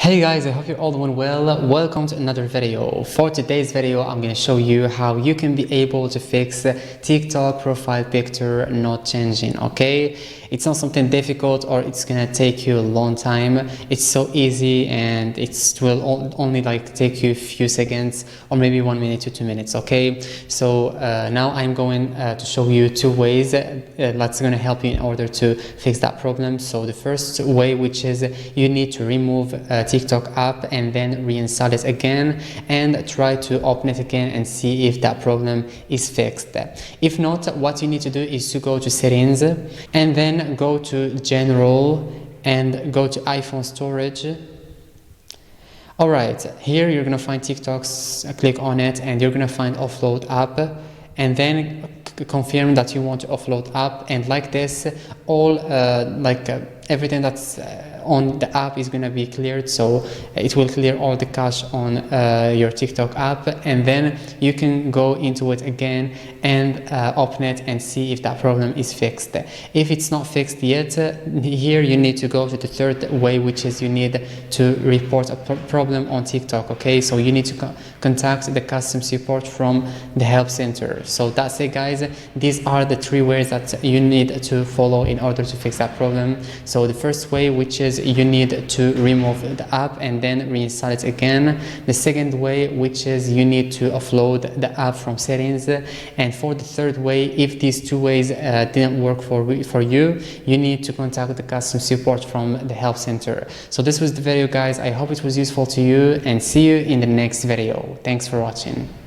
Hey guys, I hope you're all doing well. Welcome to another video. For today's video, I'm going to show you how you can be able to fix TikTok profile picture not changing, okay? It's not something difficult or it's going to take you a long time. It's so easy and it will only take you a few seconds or maybe 1 minute to 2 minutes, okay? So now I'm going to show you two ways that's going to help you in order to fix that problem. So the first way, which is you need to remove TikTok app and then reinstall it again and try to open it again and see if that problem is fixed. If not, what you need to do is to go to settings and then go to general and go to iPhone storage. All right, here you're gonna find TikToks, click on it and you're gonna find offload app and then confirm that you want to offload app, and like this all everything that's on the app is going to be cleared, so it will clear all the cache on your TikTok app, and then you can go into it again and open it and see if that problem is fixed. If it's not fixed yet, here you need to go to the third way, which is you need to report a problem on TikTok, okay? So you need to contact the customer support from the help center. So that's it, guys. These are the three ways that you need to follow in order to fix that problem. So the first way, which is you need to remove the app and then reinstall it again. The second way, which is you need to offload the app from settings. And for the third way, if these two ways didn't work for you, you need to contact the customer support from the help center. So this was the video, guys. I hope it was useful to you and see you in the next video. Thanks for watching.